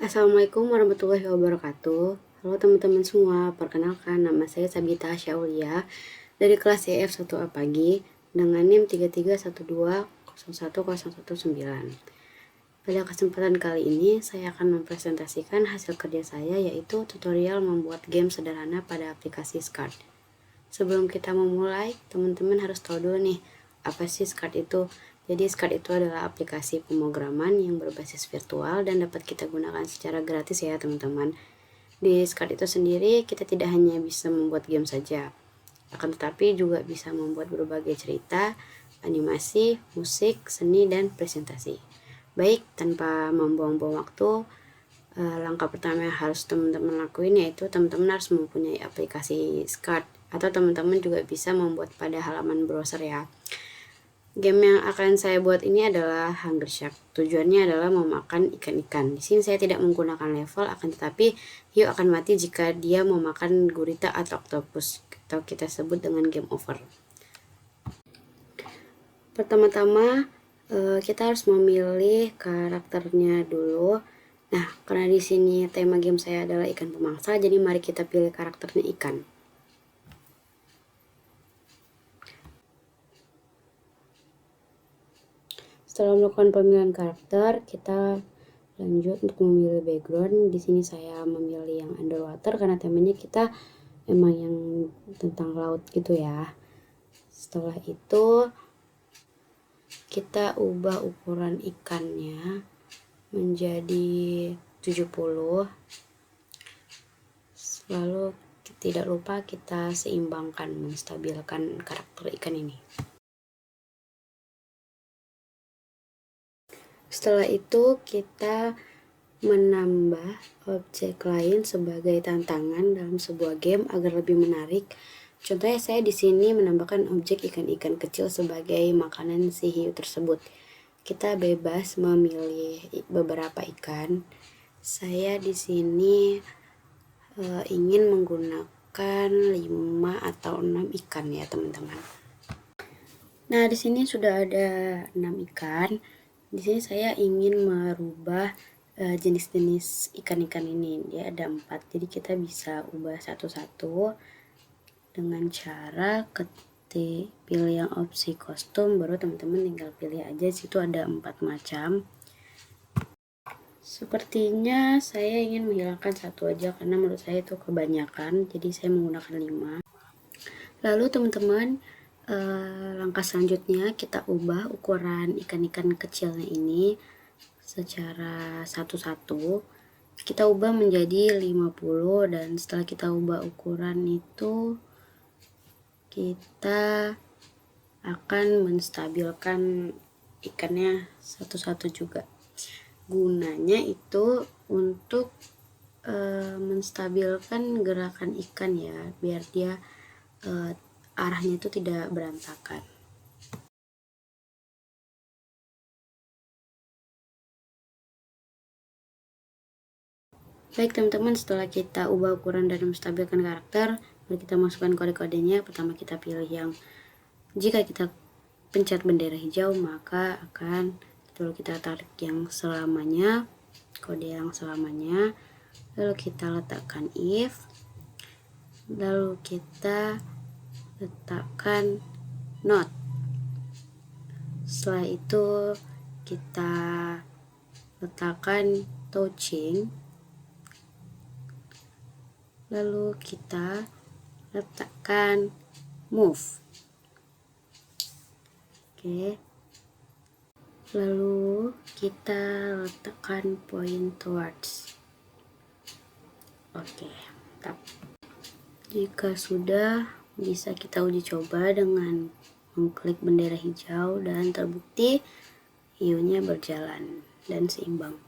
Assalamualaikum warahmatullahi wabarakatuh. Halo teman-teman semua, perkenalkan nama saya Sabita Syaulia dari kelas CF 1A Pagi dengan NIM 3312011019. Pada kesempatan kali ini saya akan mempresentasikan hasil kerja saya, yaitu tutorial membuat game sederhana pada aplikasi Scart. Sebelum kita memulai, teman-teman harus tahu dulu nih, apa sih Scart itu? Jadi Scart itu adalah aplikasi pemrograman yang berbasis virtual dan dapat kita gunakan secara gratis ya teman-teman. Di Scart itu sendiri kita tidak hanya bisa membuat game saja, akan tetapi juga bisa membuat berbagai cerita, animasi, musik, seni, dan presentasi. Baik, tanpa membuang-buang waktu, langkah pertama yang harus teman-teman lakuin yaitu teman-teman harus mempunyai aplikasi Scart, atau teman-teman juga bisa membuat pada halaman browser ya. Game yang akan saya buat ini adalah Hunger Shark. Tujuannya adalah memakan ikan-ikan. Di sini saya tidak menggunakan level, akan tetapi hiu akan mati jika dia memakan gurita atau octopus, atau kita sebut dengan game over. Pertama-tama kita harus memilih karakternya dulu. Nah, karena di sini tema game saya adalah ikan pemangsa, jadi mari kita pilih karakternya ikan. Setelah melakukan pemilihan karakter, kita lanjut untuk memilih background. Di sini saya memilih yang underwater karena temanya kita emang yang tentang laut gitu ya. Setelah itu kita ubah ukuran ikannya menjadi 70. Lalu tidak lupa kita seimbangkan, menstabilkan karakter ikan ini. Setelah itu kita menambah objek lain sebagai tantangan dalam sebuah game agar lebih menarik. Contohnya saya di sini menambahkan objek ikan-ikan kecil sebagai makanan si hiu tersebut. Kita bebas memilih beberapa ikan. Saya di sini ingin menggunakan 5 atau 6 ikan ya teman-teman. Nah, di sini sudah ada 6 ikan. Di sini saya ingin merubah jenis-jenis ikan-ikan ini. Dia ada 4, jadi kita bisa ubah satu-satu dengan cara pilih yang opsi kostum, baru teman-teman tinggal pilih aja. Situ ada 4 macam. Sepertinya saya ingin menghilangkan satu aja karena menurut saya itu kebanyakan, jadi saya menggunakan 5. Lalu teman-teman, langkah selanjutnya kita ubah ukuran ikan-ikan kecilnya ini secara satu-satu. Kita ubah menjadi 50, dan setelah kita ubah ukuran itu, kita akan menstabilkan ikannya satu-satu juga. Gunanya itu untuk menstabilkan gerakan ikan ya, biar dia arahnya itu tidak berantakan. Baik teman-teman, setelah kita ubah ukuran dan menstabilkan karakter, mari kita masukkan kode-kodenya. Pertama kita pilih yang jika kita pencet bendera hijau maka akan, lalu kita tarik yang selamanya, kode yang selamanya, lalu kita letakkan if, lalu kita letakkan not. Setelah itu kita letakkan touching, lalu kita letakkan move. Oke. Lalu kita letakkan point towards. Oke, mantap. Jika sudah, bisa kita uji coba dengan mengklik bendera hijau dan terbukti hiunya berjalan dan seimbang.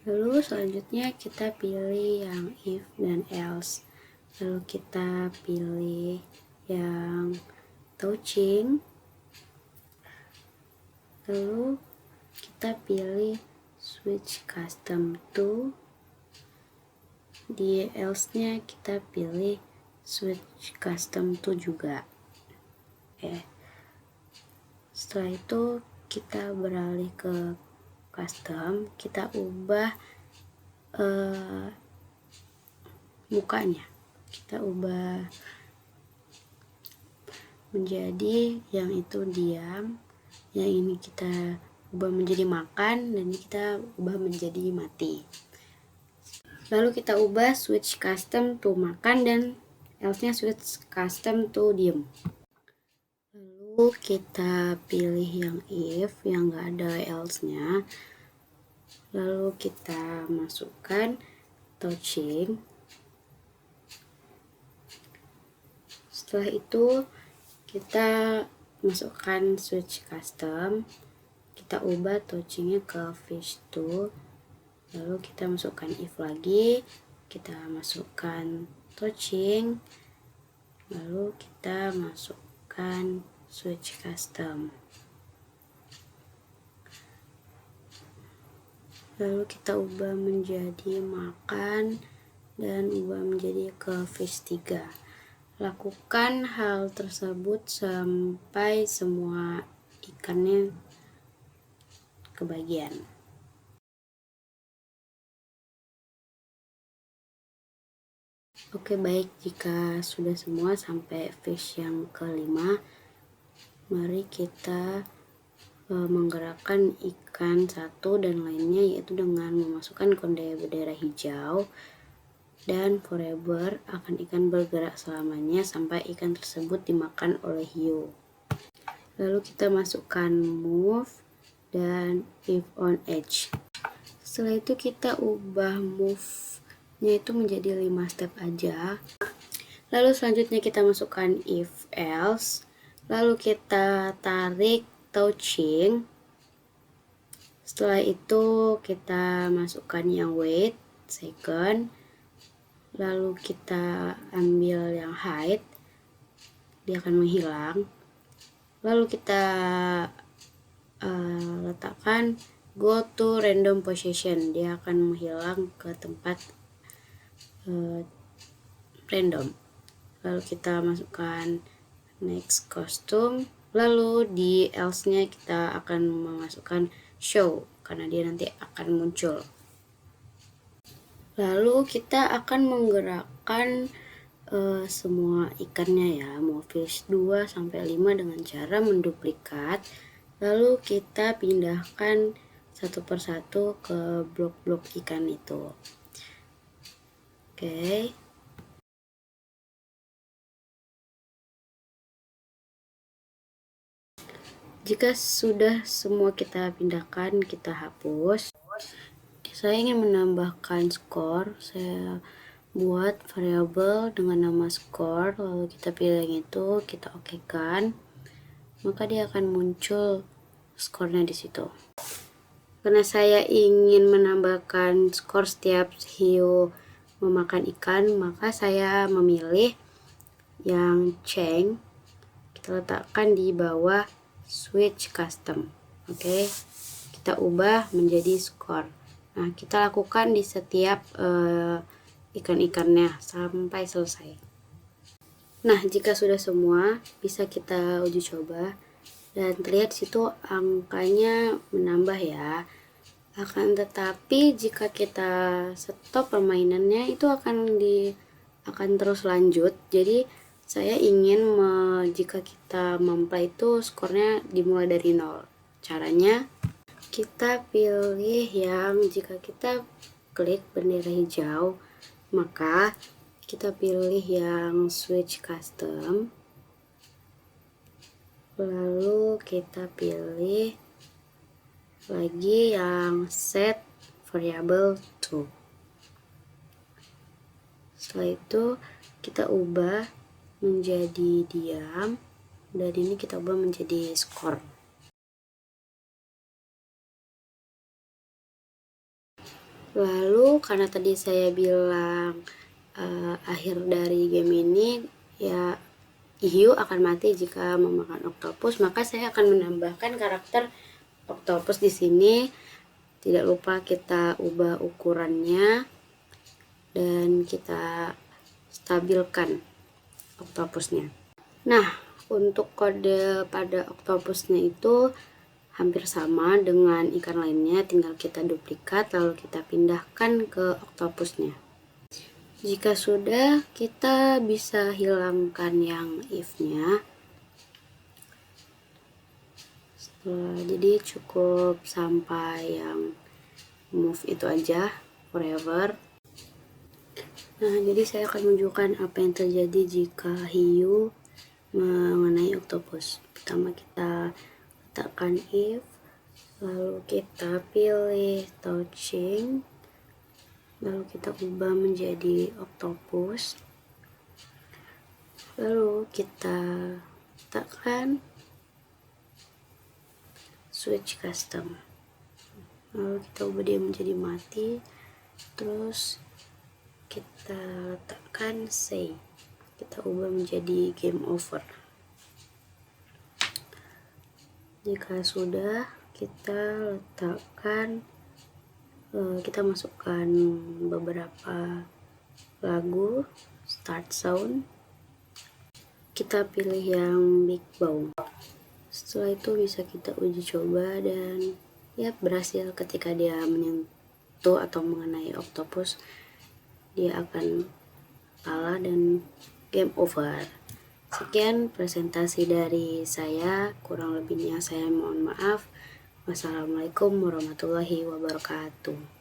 Lalu selanjutnya kita pilih yang if dan else. Lalu kita pilih yang touching. Lalu kita pilih switch custom to. Di else-nya kita pilih switch custom to juga. Oke. Setelah itu kita beralih ke custom, kita ubah mukanya, kita ubah menjadi yang itu diam, yang ini kita ubah menjadi makan, dan ini kita ubah menjadi mati. Lalu kita ubah switch custom to makan dan else-nya switch custom to diem. Lalu kita pilih yang if, yang nggak ada else-nya. Lalu kita masukkan touching. Setelah itu kita masukkan switch custom. Kita ubah touchingnya ke fish to. Lalu kita masukkan if lagi, kita masukkan touching, lalu kita masukkan switch custom, lalu kita ubah menjadi makan dan ubah menjadi ke fish 3. Lakukan hal tersebut sampai semua ikannya kebagian. Oke, baik, jika sudah semua sampai fish yang kelima, mari kita menggerakkan ikan satu dan lainnya, yaitu dengan memasukkan kode bendera hijau, dan forever akan ikan bergerak selamanya sampai ikan tersebut dimakan oleh hiu. Lalu kita masukkan move dan if on edge. Setelah itu kita ubah move itu menjadi 5 step aja. Lalu selanjutnya kita masukkan if else, lalu kita tarik touching. Setelah itu kita masukkan yang wait second, lalu kita ambil yang hide, dia akan menghilang. Lalu kita letakkan go to random position, dia akan menghilang ke tempat random. Lalu kita masukkan next costume, lalu di else-nya kita akan memasukkan show karena dia nanti akan muncul. Lalu kita akan menggerakkan semua ikannya ya, mau fish 2 sampai 5 dengan cara menduplikat. Lalu kita pindahkan satu persatu ke blok-blok ikan itu. Oke. Jika sudah semua kita pindahkan, kita hapus. Saya ingin menambahkan skor. Saya buat variabel dengan nama skor, lalu kita pilih yang itu, kita okekan, maka dia akan muncul skornya di situ. Karena saya ingin menambahkan skor setiap hiu memakan ikan, maka saya memilih yang change, kita letakkan di bawah switch custom. Oke, kita ubah menjadi skor. Nah, kita lakukan di setiap ikan-ikannya sampai selesai. Nah, jika sudah semua, bisa kita uji coba dan terlihat situ angkanya menambah ya. Akan tetapi jika kita stop permainannya, itu akan terus lanjut. Jadi saya ingin jika kita memplay itu skornya dimulai dari 0. Caranya kita pilih yang jika kita klik bendera hijau, maka kita pilih yang switch custom, lalu kita pilih lagi yang set variable to. Setelah itu kita ubah menjadi diam, dan ini kita ubah menjadi skor. Lalu karena tadi saya bilang akhir dari game ini ya hiu akan mati jika memakan oktopus, maka saya akan menambahkan karakter oktopus di sini. Tidak lupa kita ubah ukurannya dan kita stabilkan oktopusnya. Nah, untuk kode pada oktopusnya itu hampir sama dengan ikan lainnya, tinggal kita duplikat lalu kita pindahkan ke oktopusnya. Jika sudah, kita bisa hilangkan yang if-nya. Jadi cukup sampai yang move itu aja, forever. Nah, jadi saya akan menunjukkan apa yang terjadi jika hiu mengenai oktopus. Pertama kita letakkan if, lalu kita pilih touching, lalu kita ubah menjadi oktopus, lalu kita tekan switch custom, lalu kita ubah dia menjadi mati, terus kita tekan say, kita ubah menjadi game over. Jika sudah, kita letakkan, kita masukkan beberapa lagu, start sound, kita pilih yang big bow. Setelah itu bisa kita uji coba dan ya berhasil. Ketika dia menyentuh atau mengenai oktopus, dia akan kalah dan game over. Sekian presentasi dari saya, kurang lebihnya saya mohon maaf. Wassalamualaikum warahmatullahi wabarakatuh.